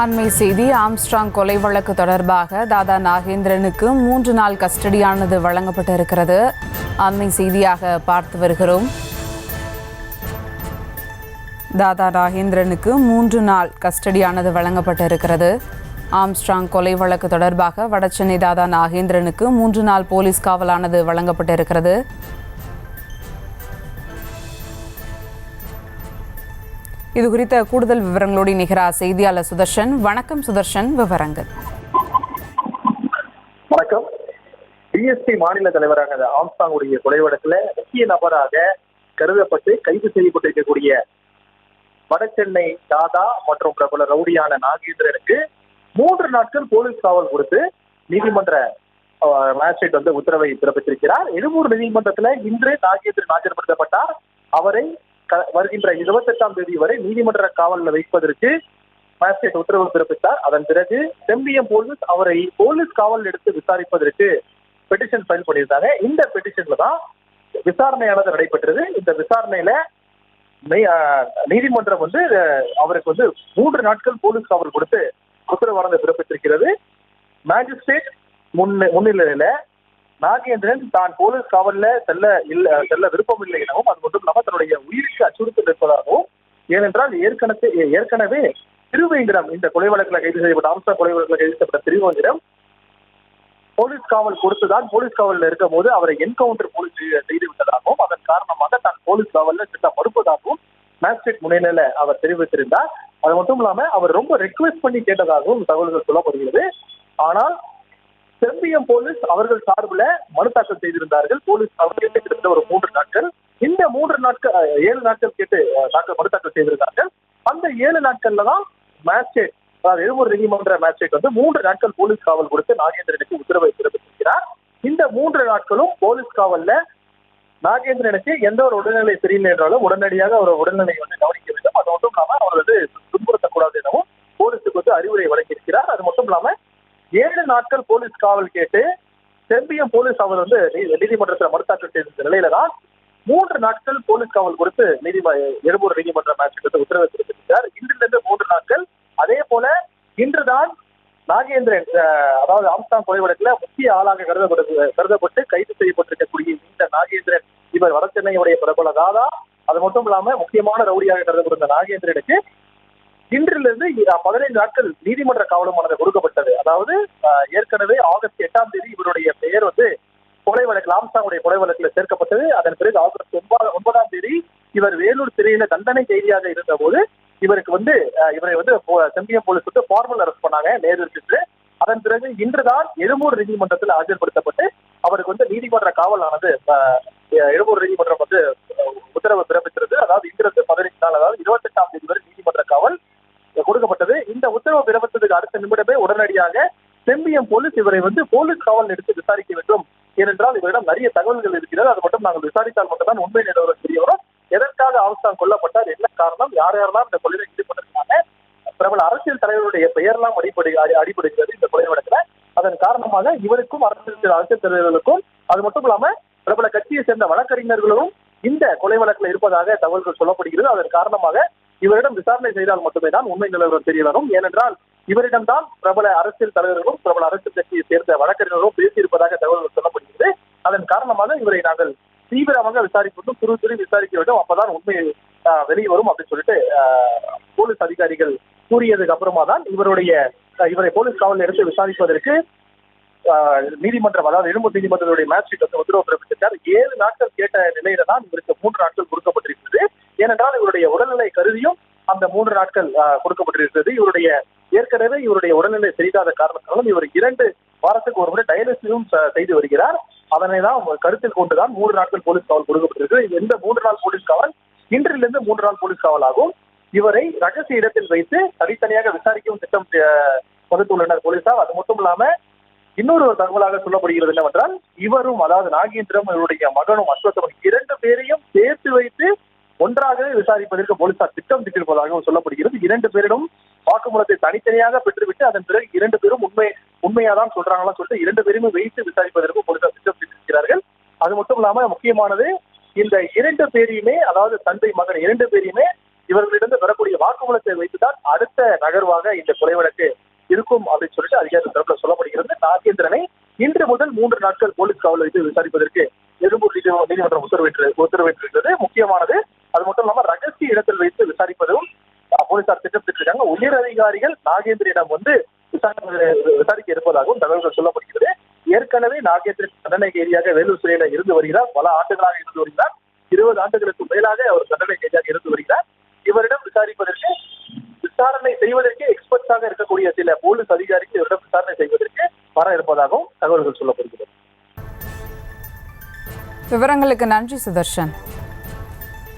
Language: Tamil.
அண்மை செய்தி. ஆம்ஸ்ட்ராங் கொலை வழக்கு தொடர்பாக தாதா நாகேந்திரனுக்கு 3 நாள் கஸ்டடியானது வழங்கப்பட்டிருக்கிறது. அண்மை செய்தியாக பார்த்து வருகிறோம். தாதா நாகேந்திரனுக்கு 3 நாள் கஸ்டடியானது வழங்கப்பட்டிருக்கிறது. ஆம்ஸ்ட்ராங் கொலை வழக்கு தொடர்பாக வடசென்னை தாதா நாகேந்திரனுக்கு 3 நாள் போலீஸ் காவலானது வழங்கப்பட்டிருக்கிறது. இது குறித்த கூடுதல் விவரங்களோடு இணைகிறார் செய்தியாளர் சுதர்ஷன். வணக்கம் சுதர்ஷன், விவரங்கள். வணக்கம். பிஎஸ்பி மாநில தலைவராக ஆம்ஸ்ட்ராங்குடைய கொலை வழக்குல முக்கிய நபராக கருதப்பட்டு கைது செய்யப்பட்டிருக்கக்கூடிய வடசென்னை தாதா மற்றும் பிரபல ரவுடியான நாகேந்திரனுக்கு 3 நாட்கள் போலீஸ் காவல் கொடுத்து நீதிமன்ற மேஜிஸ்ட்ரேட் உத்தரவை பிறப்பித்திருக்கிறார். எழும்பூர் நீதிமன்றத்துல இன்று நாகேந்திரன் ஆஜர்படுத்தப்பட்டார். அவரை வருகின்ற 28ஆம் தேதி வரை நீதிமன்ற காவலில் வைப்பதற்கு மேஜிஸ்ட்ரேட் உத்தரவு பிறப்பித்தார். அதன் பிறகு செம்பியம் போலீஸ் அவரை போலீஸ் காவல் எடுத்து விசாரிப்பதற்கு பெட்டிஷன் ஃபைல் பண்ணியிருந்தாங்க. இந்த பெட்டிஷன்ல தான் விசாரணையானது நடைபெற்றது. இந்த விசாரணையில நீதிமன்றம் அவருக்கு 3 நாட்கள் போலீஸ் காவல் கொடுத்து உத்தரவானது பிறப்பித்திருக்கிறது. மேஜிஸ்ட்ரேட் முன்னிலையில நாகேந்திரன் தான் போலீஸ் காவல்ல செல்ல விருப்பம் இல்லை எனவும், அது மட்டும் இல்லாமல் தன்னுடைய உயிருக்கு அச்சுறுத்தல் இருப்பதாகவும், ஏனென்றால் ஏற்கனவே திருவேங்கடம் இந்த கொலை வழக்கில் கைது செய்யப்பட்ட ஆம்ஸ்ட்ராங் கொலை வழக்கில் கைது செய்யப்பட்ட திருவேங்கடம் போலீஸ் காவல் கொடுத்துதான் போலீஸ் காவலில் இருக்கும் போது அவரை என்கவுண்டர் போலீஸ் செய்து விட்டதாகவும், அதன் காரணமாக தான் போலீஸ் காவல்ல செல்ல மறுப்பதாகவும் மேஜிஸ்ட்ரேட் முன்னிலையில அவர் தெரிவித்திருந்தார். அது மட்டும் இல்லாம அவர் ரொம்ப ரெக்வெஸ்ட் பண்ணி கேட்டதாகவும் தகவல்கள் சொல்லப்படுகிறது. ஆனால் செம்பியம் போலீஸ் அவர்கள் சார்பில் மனு தாக்கல் செய்திருந்தார்கள். போலீஸ் அவர்கள் கிட்ட ஒரு 3 நாட்கள், இந்த 7 நாட்கள் கேட்டு மனு தாக்கல் செய்திருந்தார்கள். அந்த 7 நாட்கள்ல தான் மேஜிஸ்ட்ரேட், அதாவது எழும்பூர் நீதிமன்ற மேஜிஸ்ட்ரேட் 3 நாட்கள் போலீஸ் காவல் கொடுத்து நாகேந்திரனுக்கு உத்தரவை பிறப்பித்திருக்கிறார். இந்த 3 நாட்களும் போலீஸ் காவல்ல நாகேந்திரனுக்கு எந்த ஒரு உடல்நிலை சரியில்லை என்றாலும் உடனடியாக அவர் உடல்நிலை கவனிக்க வேண்டும். அது மட்டும் இல்லாம அவர் துன்புறுத்தக்கூடாது எனவும் போலீஸுக்கு அறிவுரை வழங்கியிருக்கிறார். அது மட்டும் இல்லாம 7 நாட்கள் போலீஸ் காவல் கேட்டு செம்பியம் போலீஸ் அவர் நீதிமன்றத்தில் மனு தாக்கல் செய்த நிலையில தான் 3 நாட்கள் போலீஸ் காவல் கொடுத்து எழும்பூர் நீதிமன்ற மேஜிஸ்ட்ரேட் உத்தரவை பிறப்பித்திருக்கிறார். இன்றிலிருந்து 3 நாட்கள். அதே போல இன்றுதான் நாகேந்திரன், அதாவது ஆம்ஸ்ட்ராங் கொலை வழக்குல முக்கிய ஆளாக கருதப்பட்டு கைது செய்யப்பட்டிருக்கக்கூடிய இந்த நாகேந்திரன், இவர் வடசென்னையுடைய பிரபல தாதா, அது மட்டும் இல்லாம முக்கியமான ரவுடியாக கருதப்பட்ட நாகேந்திரனுக்கு இன்றிலிருந்து 15 நாட்கள் நீதிமன்ற காவலமானது கொடுக்கப்பட்டது. அதாவது ஏற்கனவே ஆகஸ்ட் 8ஆம் தேதி இவருடைய பெயர் கொலை வழக்கில் ஆம்ஸ்ட்ராங்குடைய கொலை வழக்கில் சேர்க்கப்பட்டது. அதன் பிறகு ஆகஸ்ட் 9ஆம் தேதி இவர் வேலூர் சிறையில தண்டனை கைதியாக இருந்த போது இவருக்கு இவரை செம்பியம் போலீஸ் ஃபார்மல் அரெஸ்ட் பண்ணாங்க நேரில் சென்று. அதன் பிறகு இன்றுதான் எழும்பூர் நீதிமன்றத்தில் ஆஜர்படுத்தப்பட்டு அவருக்கு நீதிமன்ற காவலானது எழும்பூர் நீதிமன்றம் உத்தரவு பிறப்பித்தது. அதாவது இன்றிலிருந்து 15 நாள், அதாவது 28ஆம் தேதி வரை நீதிமன்ற காவல் கொடுக்கப்பட்டது. இந்த உத்தரவு பிறப்பித்ததுக்கு அடுத்த நிமிடமே உடனடியாக செம்பியம் போலீஸ் இவரை போலீஸ் காவல் எடுத்து விசாரிக்க வேண்டும். ஏனென்றால் இவரிடம் நிறைய தகவல்கள் இருக்கிறது. அது மட்டும் நாங்கள் விசாரித்தால் மட்டும்தான் உண்மை நிலவரம் தெரிய வரும். எதற்காக ஆம்ஸ்ட்ராங் கொல்லப்பட்டார், என்ன காரணம், யார் யாரெல்லாம் இந்த கொலையில் ஈடுபட்டிருக்காங்க, பிரபல அரசியல் தலைவருடைய பெயர்லாம் அடிபடுகிறது இந்த கொலை வழக்குல. அதன் காரணமாக இவருக்கும் அரசியல் தலைவர்களுக்கும், அது மட்டும் இல்லாம பிரபல கட்சியை சேர்ந்த வழக்கறிஞர்களும் இந்த கொலை வழக்குல இருப்பதாக தகவல்கள் சொல்லப்படுகிறது. அதன் காரணமாக இவரிடம் விசாரணை செய்தால் மட்டுமே தான் உண்மை நிலவரம் தெரிய வரும். ஏனென்றால் இவரிடம் தான் பிரபல அரசியல் தலைவர்களும் பிரபல அரசியல் கட்சியை சேர்ந்த வழக்கறிஞர்களும் பேசியிருப்பதாக தகவல்கள் சொல்லப்படுகிறது. அதன் காரணமாக இவரை நாங்கள் தீவிரமாக விசாரிக்க துரு விசாரிக்க வேண்டும், அப்பதான் உண்மை வெளியே வரும் அப்படின்னு சொல்லிட்டு போலீஸ் அதிகாரிகள் கூறியதுக்கு அப்புறமா தான் இவரை போலீஸ் காவலில் எடுத்து விசாரிப்பதற்கு நீதிமன்றம், அதாவது எழும்பூர் நீதிமன்றத்துடைய மேஜிஸ்ட்ரேட் உத்தரவு பிறப்பித்திருக்கார். 7 நாட்கள் கேட்ட நிலையில தான் இவருக்கு 3 நாட்கள் கொடுக்கப்பட்டிருக்கிறது. ஏனென்றால் இவருடைய உடல்நிலை கருதியும் அந்த 3 நாட்கள் கொடுக்கப்பட்டிருக்கிறது. ஏற்கனவே இவருடைய உடல்நிலை சரியாத காரணத்தாலும் இவர் 2 வாரத்துக்கு ஒரு முறை டயாலிசிஸும் செய்து வருகிறார். அதனை தான் கருத்தில் கொண்டுதான் 3 நாட்கள் போலீஸ் காவல் கொடுக்கப்பட்டிருக்கு. இந்த 3 நாள் போலீஸ் காவல் இன்றிலிருந்து 3 நாள் போலீஸ் காவல் ஆகும். இவரை ரகசிய இடத்தில் வைத்து தனித்தனியாக விசாரிக்கவும் திட்டம் வகுத்துள்ளனர் போலீசார். அது மட்டும் இல்லாம இன்னொரு தகவலாக சொல்லப்படுகிறது என்னவென்றால் இவரும், அதாவது நாகேந்திரம், இவருடைய மகனும் அஸ்வத்தவன் 2 பேரையும் சேர்த்து வைத்து ஒன்றாகவே விசாரிப்பதற்கு போலீசார் திட்டம் திட்டிருப்பதாகவும் சொல்லப்படுகிறது. 2 பேரிடம் வாக்குமூலத்தை தனித்தனியாக பெற்றுவிட்டு அதன் பிறகு 2 பேரும் உண்மையாதான் சொல்றாங்களான்னு சொல்லிட்டு 2 பேருமே வைத்து விசாரிப்பதற்கு போலீசார் திட்டம் திட்டிருக்கிறார்கள். அது மட்டும் இல்லாம முக்கியமானது, இந்த 2 பேரையுமே, அதாவது தந்தை மகன் 2 பேரையுமே இவர்களிடம் பெறக்கூடிய வாக்குமூலத்தை வைத்துதான் அடுத்த நகர்வாக இந்த கொலை வழக்கு இருக்கும் அப்படின்னு சொல்லிட்டு அதிகாரி தரப்புல சொல்லப்படுகிறது. நாகேந்திரனை இன்று முதல் 3 நாட்கள் போலீஸ் காவல் வைத்து விசாரிப்பதற்கு எழும்பூர் நீதிமன்றம் உத்தரவிட்டிருக்கிறது. முக்கியமானது அது மட்டும் இல்லாம ரகசிய இடத்தில் வைத்து விசாரிப்பதும் போலீசார் திட்டமிட்டிருக்காங்க. உயர் அதிகாரிகள் நாகேந்திரிடம் விசாரிக்க இருப்பதாகவும் தகவல்கள் சொல்லப்படுகிறது. ஏற்கனவே நாகேந்திரன் தண்டனை கைதியாக வேலூர் சிறையில இருந்து வருகிறார். பல ஆண்டுகளாக இருந்து வருகிறார். 20 ஆண்டுகளுக்கு மேலாக அவர் தண்டனை கைதியாக இருந்து வருகிறார். இவரிடம் விசாரணை செய்வதற்கு எக்ஸ்பர்ட்ஸாக இருக்கக்கூடிய சில போலீஸ் அதிகாரிகள் இவரிடம் விசாரணை செய்வதற்கு வர இருப்பதாகவும் தகவல்கள் சொல்லப்படுகிறது. விவரங்களுக்கு நன்றி சுதர்ஷன்.